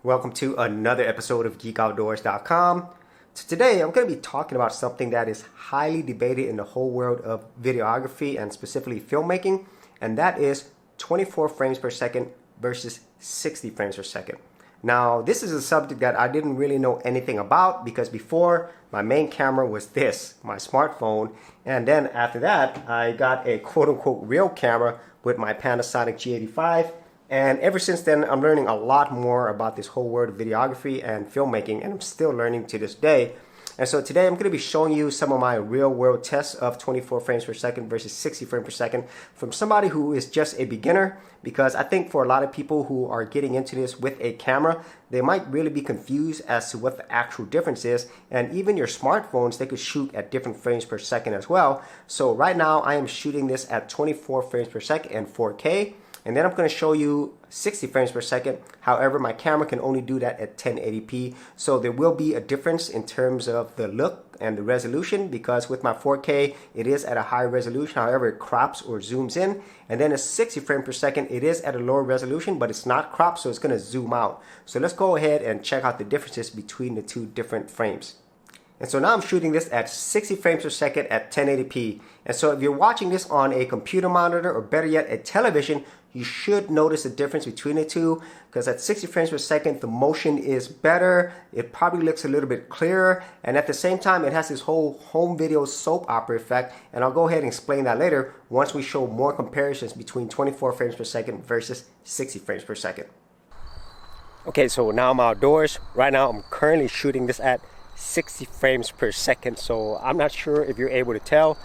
Welcome to another episode of GeekOutdoors.com. So today I'm going to be talking about something that is highly debated in the whole world of videography and specifically filmmaking, and that is 24 frames per second versus 60 frames per second. Now, this is a subject that I didn't really know anything about because before my main camera was this, my smartphone, and then after that I got a quote-unquote real camera with my Panasonic G85. And ever since then, I'm learning a lot more about this whole world of videography and filmmaking, and I'm still learning to this day. And so today I'm going to be showing you some of my real world tests of 24 frames per second versus 60 frames per second from somebody who is just a beginner, because I think for a lot of people who are getting into this with a camera, they might really be confused as to what the actual difference is. And even your smartphones, they could shoot at different frames per second as well. So right now I am shooting this at 24 frames per second and 4K. And then I'm going to show you 60 frames per second. However, my camera can only do that at 1080p. So there will be a difference in terms of the look and the resolution, because with my 4K, it is at a higher resolution. However, it crops or zooms in. And then at 60 frames per second, it is at a lower resolution, but it's not cropped, so it's going to zoom out. So let's go ahead and check out the differences between the two different frames. And so now I'm shooting this at 60 frames per second at 1080p. And so if you're watching this on a computer monitor, or better yet, a television, you should notice a difference between the two, because at 60 frames per second, the motion is better. It probably looks a little bit clearer. And at the same time, it has this whole home video soap opera effect. And I'll go ahead and explain that later once we show more comparisons between 24 frames per second versus 60 frames per second. Okay, so now I'm outdoors. Right now, I'm currently shooting this at 60 frames per second. So I'm not sure if you're able to tell,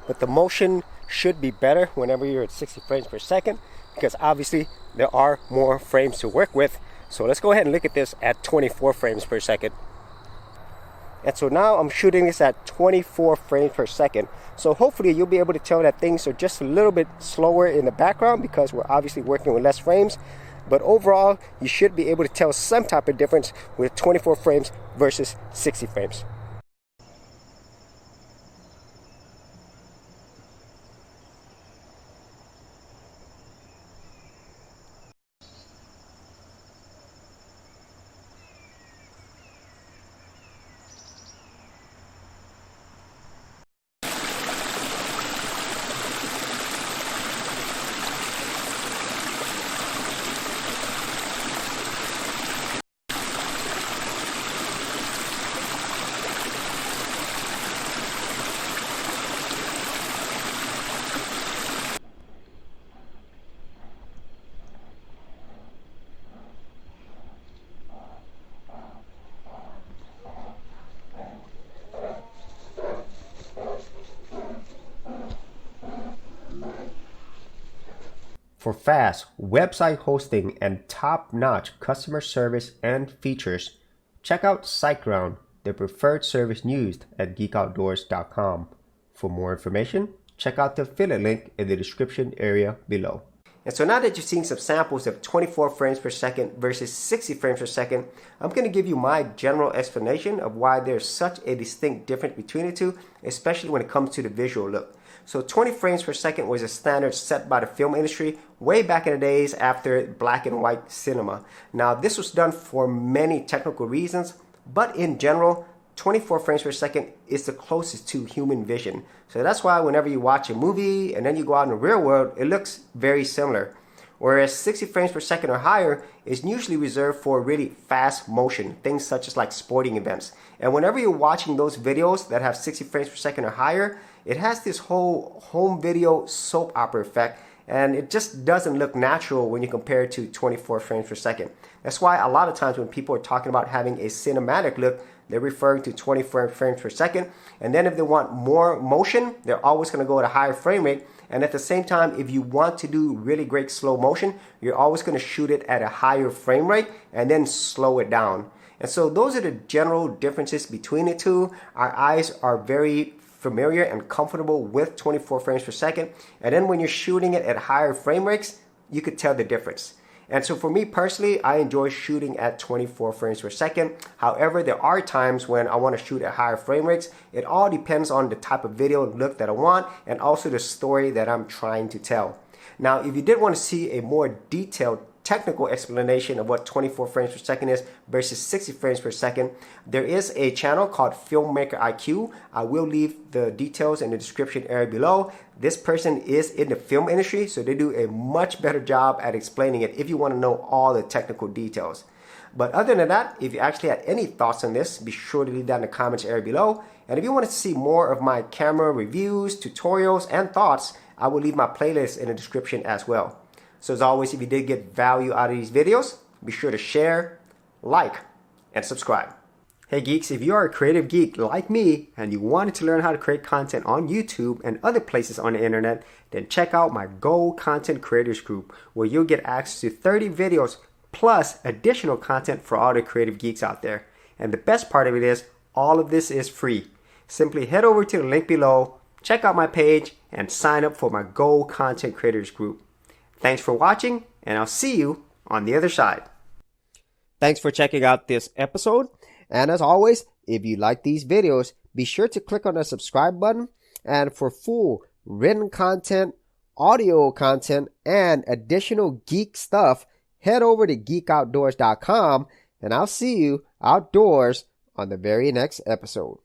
but the motion should be better whenever you're at 60 frames per second, because obviously there are more frames to work with. So let's go ahead and look at this at 24 frames per second. And so now I'm shooting this at 24 frames per second. So hopefully you'll be able to tell that things are just a little bit slower in the background, because we're obviously working with less frames. But overall, you should be able to tell some type of difference with 24 frames versus 60 frames. For fast website hosting and top-notch customer service and features, check out Siteground, the preferred service used at GeekOutdoors.com. For more information, check out the affiliate link in the description area below. And so now that you've seen some samples of 24 frames per second versus 60 frames per second, I'm going to give you my general explanation of why there's such a distinct difference between the two, especially when it comes to the visual look. So 20 frames per second was a standard set by the film industry way back in the days after black and white cinema. Now, this was done for many technical reasons, but in general, 24 frames per second is the closest to human vision. So that's why whenever you watch a movie and then you go out in the real world, it looks very similar. Whereas 60 frames per second or higher is usually reserved for really fast motion, things such as like sporting events. And whenever you're watching those videos that have 60 frames per second or higher, it has this whole home video soap opera effect, and it just doesn't look natural when you compare it to 24 frames per second. That's why a lot of times when people are talking about having a cinematic look, they're referring to 24 frames per second. And then if they want more motion, they're always going to go at a higher frame rate. And at the same time, if you want to do really great slow motion, you're always going to shoot it at a higher frame rate and then slow it down. And so those are the general differences between the two. Our eyes are very familiar and comfortable with 24 frames per second. And then when you're shooting it at higher frame rates, you could tell the difference. And so for me personally, I enjoy shooting at 24 frames per second. However, there are times when I want to shoot at higher frame rates. It all depends on the type of video look that I want and also the story that I'm trying to tell. Now, if you did want to see a more detailed technical explanation of what 24 frames per second is versus 60 frames per second, there is a channel called Filmaker IQ. I will leave the details in the description area below. This person is in the film industry, so they do a much better job at explaining it if you want to know all the technical details. But other than that, if you actually had any thoughts on this, be sure to leave that in the comments area below. And if you wanted to see more of my camera reviews, tutorials, and thoughts, I will leave my playlist in the description as well. So as always, if you did get value out of these videos, be sure to share, like, and subscribe. Hey geeks, if you are a creative geek like me and you wanted to learn how to create content on YouTube and other places on the internet, then check out my Gold Content Creators group, where you'll get access to 30 videos plus additional content for all the creative geeks out there. And the best part of it is, all of this is free. Simply head over to the link below, check out my page, and sign up for my Gold Content Creators group. Thanks for watching, and I'll see you on the other side. Thanks for checking out this episode. And as always, if you like these videos, be sure to click on the subscribe button. And for full written content, audio content, and additional geek stuff, head over to geekoutdoors.com, and I'll see you outdoors on the very next episode.